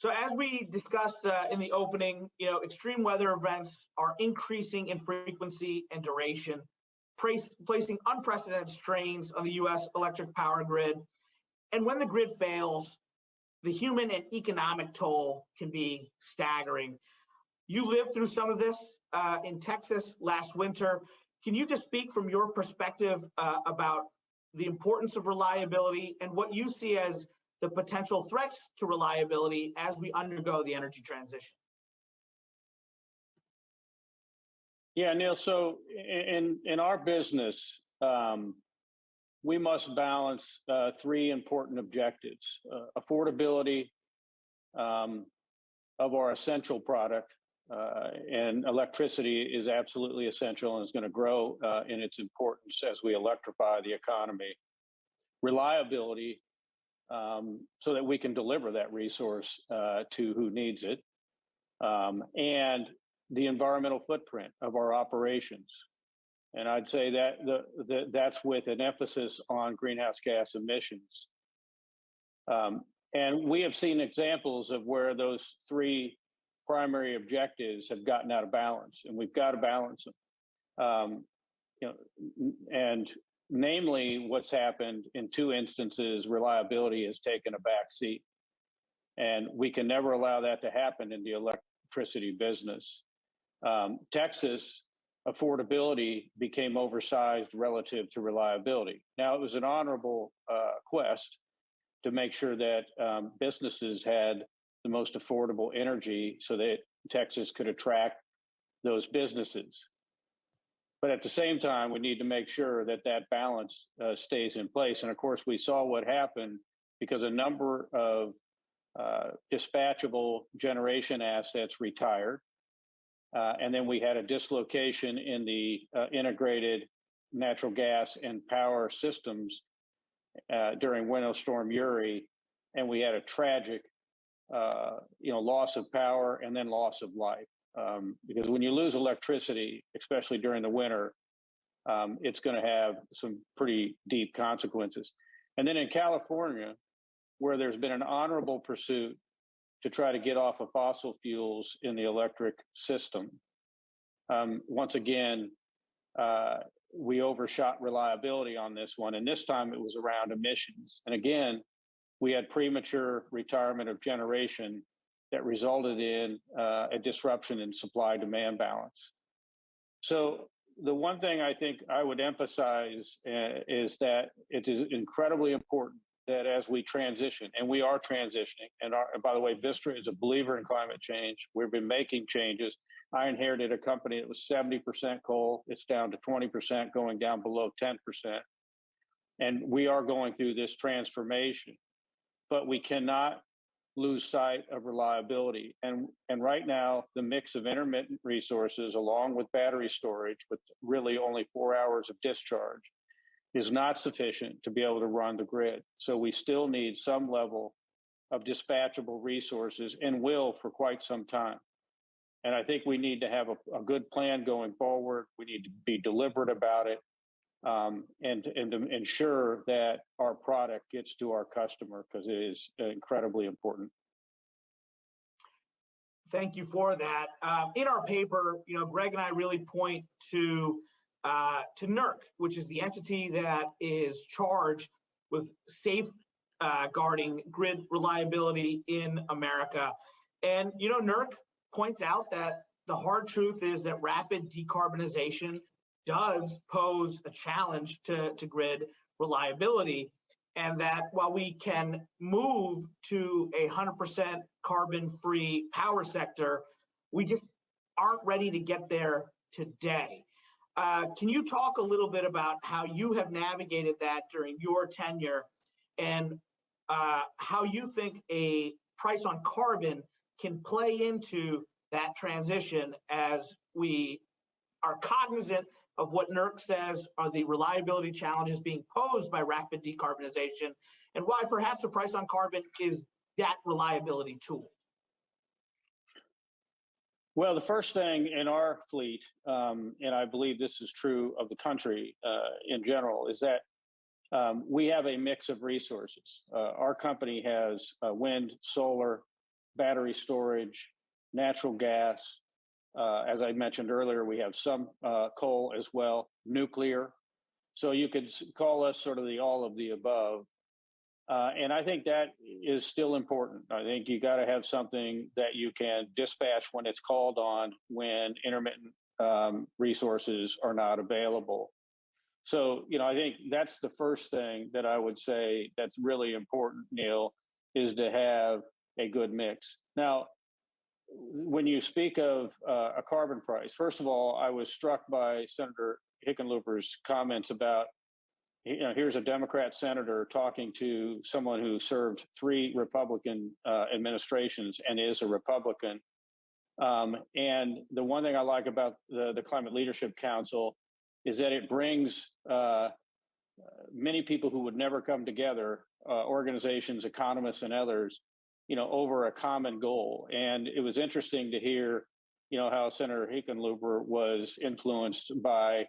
So as we discussed in the opening, extreme weather events are increasing in frequency and duration, placing unprecedented strains on the U.S. electric power grid. And when the grid fails, the human and economic toll can be staggering. You lived through some of this in Texas last winter. Can you just speak from your perspective about the importance of reliability and what you see as the potential threats to reliability as we undergo the energy transition? Yeah, Neil, so in our business, we must balance three important objectives. Affordability of our essential product, and electricity is absolutely essential and is going to grow in its importance as we electrify the economy. Reliability, so that we can deliver that resource to who needs it, and the environmental footprint of our operations. And I'd say that that's with an emphasis on greenhouse gas emissions. And we have seen examples of where those three primary objectives have gotten out of balance, and we've got to balance them. And namely, what's happened in two instances, reliability has taken a back seat, and we can never allow that to happen in the electricity business. Texas, affordability became oversized relative to reliability. Now, it was an honorable quest to make sure that businesses had the most affordable energy so that Texas could attract those businesses. But at the same time, we need to make sure that that balance stays in place. And of course, we saw what happened because a number of dispatchable generation assets retired. And then we had a dislocation in the integrated natural gas and power systems during Winter Storm Uri, and we had a tragic, loss of power and then loss of life. Because when you lose electricity, especially during the winter, it's going to have some pretty deep consequences. And then in California, where there's been an honorable pursuit to try to get off of fossil fuels in the electric system, once again, we overshot reliability on this one. And this time it was around emissions. And again, we had premature retirement of generation that resulted in a disruption in supply-demand balance. So the one thing I think I would emphasize is that it is incredibly important that as we transition, and we are transitioning, and by the way, Vistra is a believer in climate change. We've been making changes. I inherited a company that was 70% coal. It's down to 20%, going down below 10%. And we are going through this transformation, but we cannot lose sight of reliability. And right now, the mix of intermittent resources along with battery storage, with really only 4 hours of discharge, is not sufficient to be able to run the grid. So we still need some level of dispatchable resources, and will for quite some time. And I think we need to have a good plan going forward. We need to be deliberate about it, and to ensure that our product gets to our customer, because it is incredibly important. Thank you for that. In our paper, Greg and I really point to NERC, which is the entity that is charged with safeguarding grid reliability in America. And, NERC points out that the hard truth is that rapid decarbonization does pose a challenge to grid reliability, and that while we can move to a 100% carbon-free power sector, we just aren't ready to get there today. Can you talk a little bit about how you have navigated that during your tenure, and how you think a price on carbon can play into that transition as we are cognizant of what NERC says are the reliability challenges being posed by rapid decarbonization, and why perhaps a price on carbon is that reliability tool? Well, the first thing in our fleet, and I believe this is true of the country in general, is that we have a mix of resources. Our company has wind, solar, battery storage, natural gas. As I mentioned earlier, we have some coal as well, nuclear. So you could call us sort of the all of the above. And I think that is still important. I think you got to have something that you can dispatch when it's called on when intermittent resources are not available. So, I think that's the first thing that I would say that's really important, Neil, is to have a good mix. Now, when you speak of a carbon price, first of all, I was struck by Senator Hickenlooper's comments about, here's a Democrat senator talking to someone who served 3 Republican administrations and is a Republican. And the one thing I like about the Climate Leadership Council is that it brings many people who would never come together, organizations, economists, and others, over a common goal. And it was interesting to hear, how Senator Hickenlooper was influenced by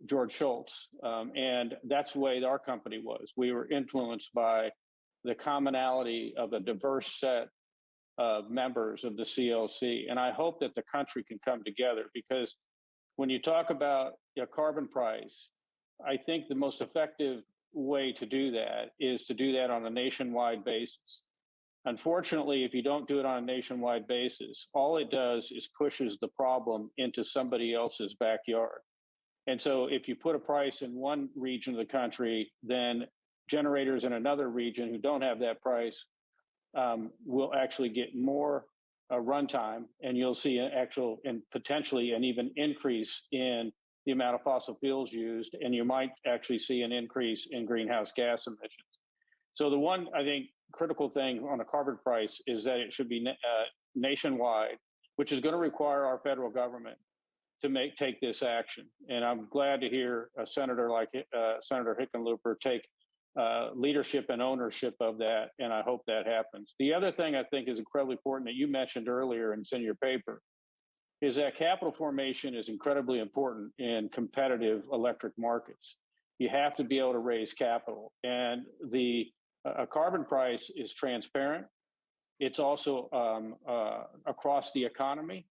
George Shultz. And that's the way our company was. We were influenced by the commonality of a diverse set of members of the CLC. And I hope that the country can come together, because when you talk about a carbon price, I think the most effective way to do that is to do that on a nationwide basis. Unfortunately, if you don't do it on a nationwide basis, all it does is pushes the problem into somebody else's backyard. And so if you put a price in one region of the country, then generators in another region who don't have that price will actually get more runtime, and you'll see an actual and potentially an even increase in the amount of fossil fuels used, and you might actually see an increase in greenhouse gas emissions. So the one, I think, critical thing on a carbon price is that it should be nationwide, which is going to require our federal government to take this action. And I'm glad to hear a senator like Senator Hickenlooper take leadership and ownership of that, and I hope that happens. The other thing I think is incredibly important that you mentioned earlier and it's in your paper is that capital formation is incredibly important in competitive electric markets. You have to be able to raise capital, and a carbon price is transparent. It's also across the economy.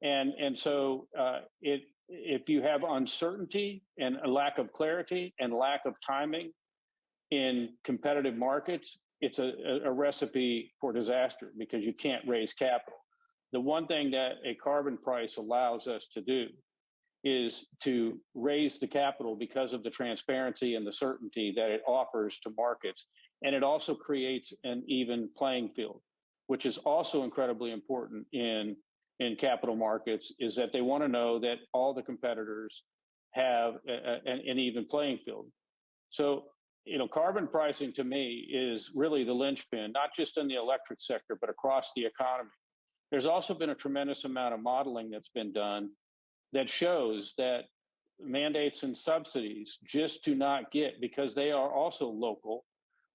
And so if you have uncertainty and a lack of clarity and lack of timing in competitive markets, it's a recipe for disaster, because you can't raise capital. The one thing that a carbon price allows us to do is to raise the capital because of the transparency and the certainty that it offers to markets. And it also creates an even playing field, which is also incredibly important in capital markets, is that they want to know that all the competitors have an even playing field. So, carbon pricing to me is really the linchpin, not just in the electric sector, but across the economy. There's also been a tremendous amount of modeling that's been done that shows that mandates and subsidies just do not get, because they are also local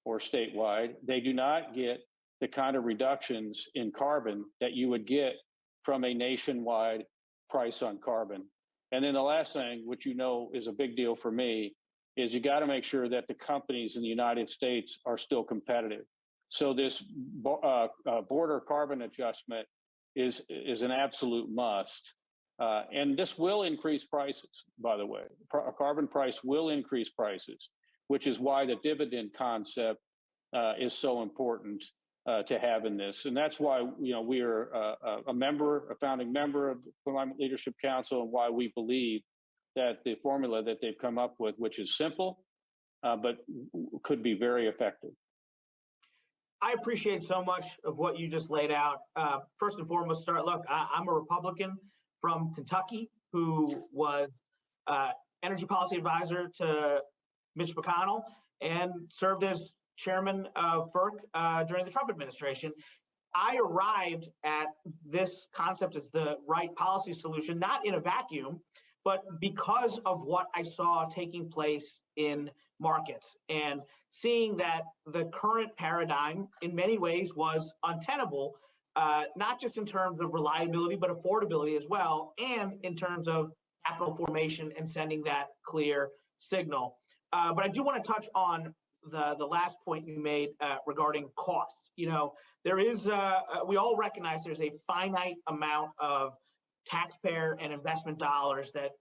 or statewide, they do not get the kind of reductions in carbon that you would get from a nationwide price on carbon. And then the last thing, which is a big deal for me, is you got to make sure that the companies in the United States are still competitive. So this border carbon adjustment is an absolute must. And this will increase prices, by the way. A carbon price will increase prices, which is why the dividend concept is so important to have in this. And that's why we are a founding member of the Climate Leadership Council, and why we believe that the formula that they've come up with, which is simple, but could be very effective. I appreciate so much of what you just laid out. First and foremost, I'm a Republican from Kentucky who was energy policy advisor to Mitch McConnell and served as chairman of FERC during the Trump administration. I arrived at this concept as the right policy solution, not in a vacuum, but because of what I saw taking place in markets and seeing that the current paradigm in many ways was untenable, not just in terms of reliability, but affordability as well, and in terms of capital formation and sending that clear signal. But I do want to touch on the last point you made regarding costs. there is, we all recognize there's a finite amount of taxpayer and investment dollars that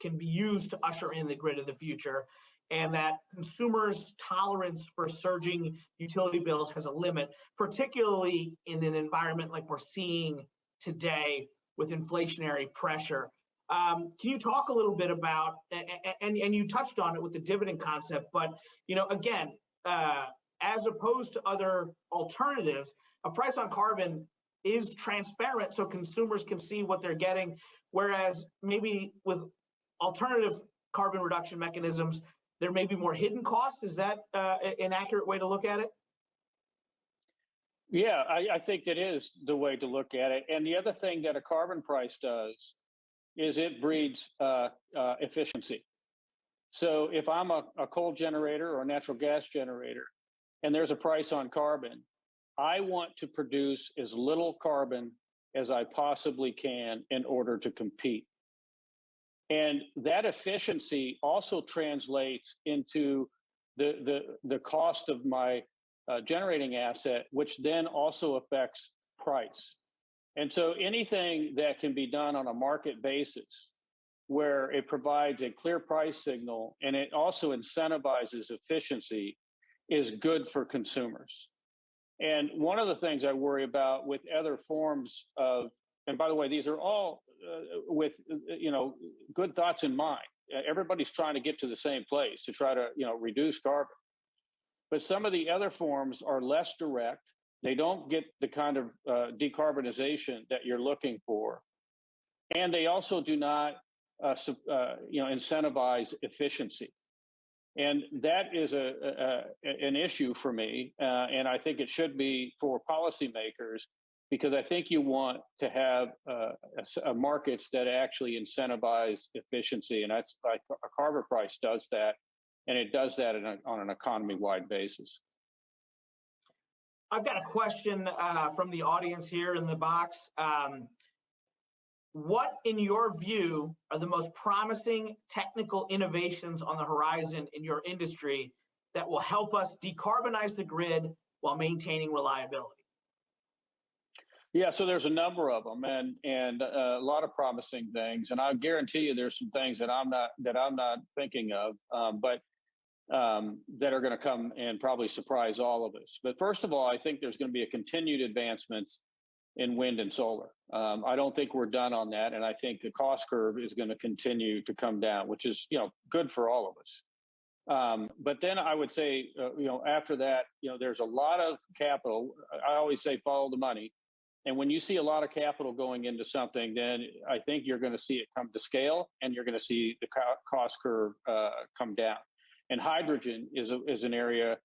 can be used to usher in the grid of the future, and that consumers' tolerance for surging utility bills has a limit, particularly in an environment like we're seeing today with inflationary pressure. Can you talk a little bit about, and you touched on it with the dividend concept, but again, as opposed to other alternatives, a price on carbon is transparent so consumers can see what they're getting, whereas maybe with alternative carbon reduction mechanisms, there may be more hidden costs. Is that an accurate way to look at it? Yeah, I think that is the way to look at it. And the other thing that a carbon price does is it breeds efficiency. So if I'm a coal generator or a natural gas generator, and there's a price on carbon, I want to produce as little carbon as I possibly can in order to compete. And that efficiency also translates into the cost of my generating asset, which then also affects price. And so anything that can be done on a market basis, where it provides a clear price signal and it also incentivizes efficiency, is good for consumers. And one of the things I worry about with other forms of, and by the way, these are all with good thoughts in mind. Everybody's trying to get to the same place to try to reduce carbon. But some of the other forms are less direct. They don't get the kind of decarbonization that you're looking for, and they also do not incentivize efficiency. And that is an issue for me, and I think it should be for policymakers, because I think you want to have markets that actually incentivize efficiency, and that's like a carbon price does that, and it does that on an economy-wide basis. I've got a question from the audience here in the box. What, in your view, are the most promising technical innovations on the horizon in your industry that will help us decarbonize the grid while maintaining reliability? Yeah, so there's a number of them, and a lot of promising things, and I guarantee you there's some things that I'm not thinking of, but that are going to come and probably surprise all of us. But first of all, I think there's going to be a continued advancements in wind and solar. I don't think we're done on that, and I think the cost curve is going to continue to come down, which is good for all of us. But then I would say after that, there's a lot of capital. I always say follow the money, and when you see a lot of capital going into something, then I think you're going to see it come to scale, and you're going to see the cost curve come down. And hydrogen is an area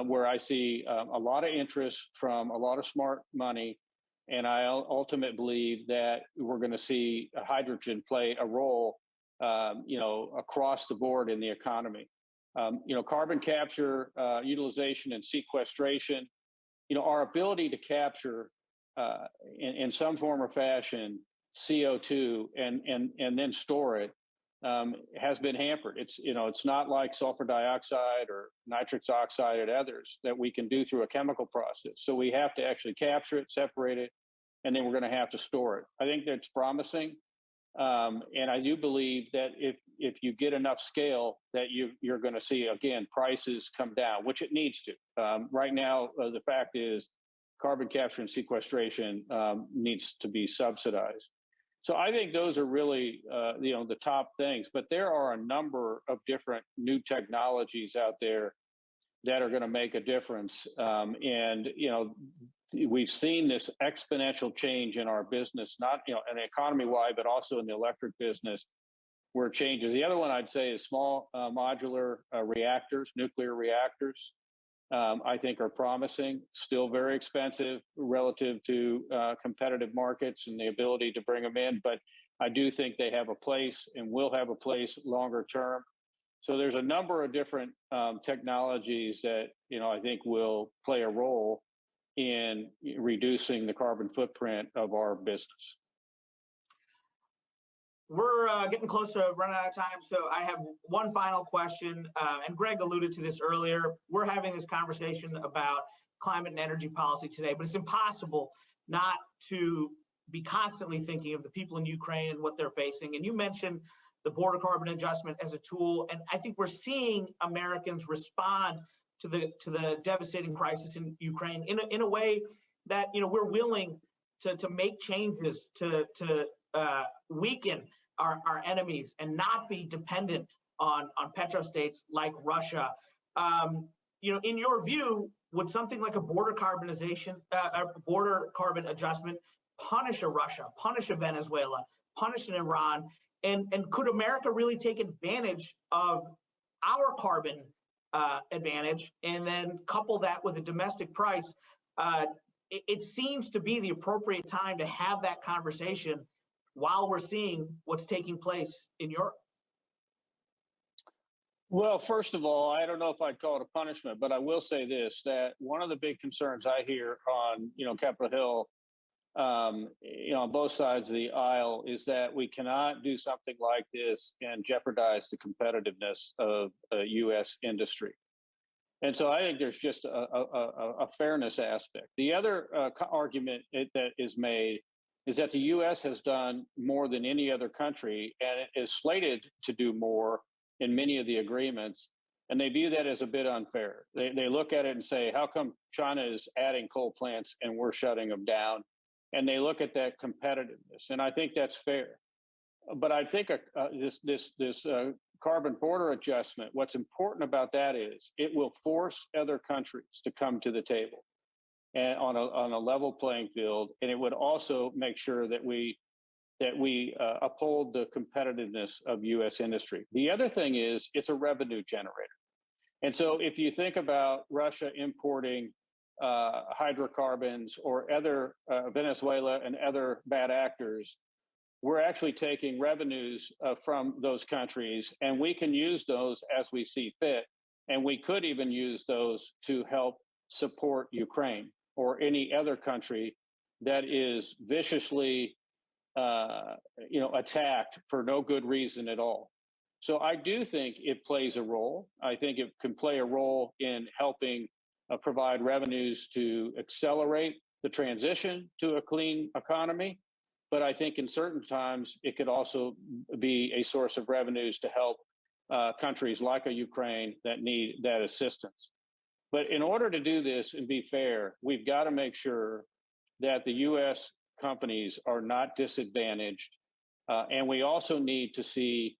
where I see a lot of interest from a lot of smart money. And I ultimately believe that we're going to see hydrogen play a role, across the board in the economy. Carbon capture, utilization, and sequestration. Our ability to capture in some form or fashion CO2 and then store it has been hampered. It's not like sulfur dioxide or nitrous oxide and others that we can do through a chemical process. So we have to actually capture it, separate it, and then we're going to have to store it. I think that's promising. And I do believe that if you get enough scale, that you're going to see, again, prices come down, which it needs to. Right now, the fact is carbon capture and sequestration needs to be subsidized. So I think those are really, the top things. But there are a number of different new technologies out there that are going to make a difference. We've seen this exponential change in our business, not in economy-wide, but also in the electric business, where it changes. The other one I'd say is small modular reactors, nuclear reactors. I think are promising, still very expensive relative to competitive markets and the ability to bring them in. But I do think they have a place and will have a place longer term. So there's a number of different technologies that, I think will play a role in reducing the carbon footprint of our business. We're getting close to running out of time, so I have one final question. And Greg alluded to this earlier. We're having this conversation about climate and energy policy today, but it's impossible not to be constantly thinking of the people in Ukraine and what they're facing. And you mentioned the border carbon adjustment as a tool, and I think we're seeing Americans respond to the devastating crisis in Ukraine in a way that we're willing to make changes to weaken our enemies and not be dependent on petrostates like Russia. In your view, would something like a border carbon adjustment punish a Russia, punish a Venezuela, punish an Iran, and could America really take advantage of our carbon advantage and then couple that with a domestic price? It seems to be the appropriate time to have that conversation while we're seeing what's taking place in Europe. Well, first of all, I don't know if I'd call it a punishment, but I will say this, that one of the big concerns I hear on, Capitol Hill, on both sides of the aisle is that we cannot do something like this and jeopardize the competitiveness of U.S. industry. And so I think there's just a fairness aspect. The other argument that is made is that the U.S. has done more than any other country, and it is slated to do more in many of the agreements, and they view that as a bit unfair. They look at it and say, how come China is adding coal plants and we're shutting them down? And they look at that competitiveness, and I think that's fair. But I think this carbon border adjustment, what's important about that is it will force other countries to come to the table and on a level playing field, and it would also make sure that we uphold the competitiveness of U.S. industry. The other thing is it's a revenue generator. And so if you think about Russia importing hydrocarbons or other Venezuela and other bad actors, we're actually taking revenues from those countries, and we can use those as we see fit. And we could even use those to help support Ukraine or any other country that is viciously attacked for no good reason at all. So I do think it plays a role. I think it can play a role in helping provide revenues to accelerate the transition to a clean economy. But I think in certain times, it could also be a source of revenues to help countries like a Ukraine that need that assistance. But in order to do this and be fair, we've got to make sure that the U.S. companies are not disadvantaged. And we also need to see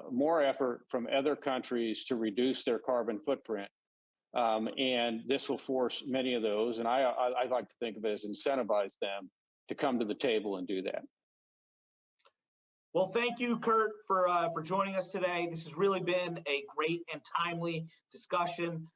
more effort from other countries to reduce their carbon footprint. And this will force many of those, and I like to think of it as incentivize them to come to the table and do that. Well, thank you, Curt, for joining us today. This has really been a great and timely discussion.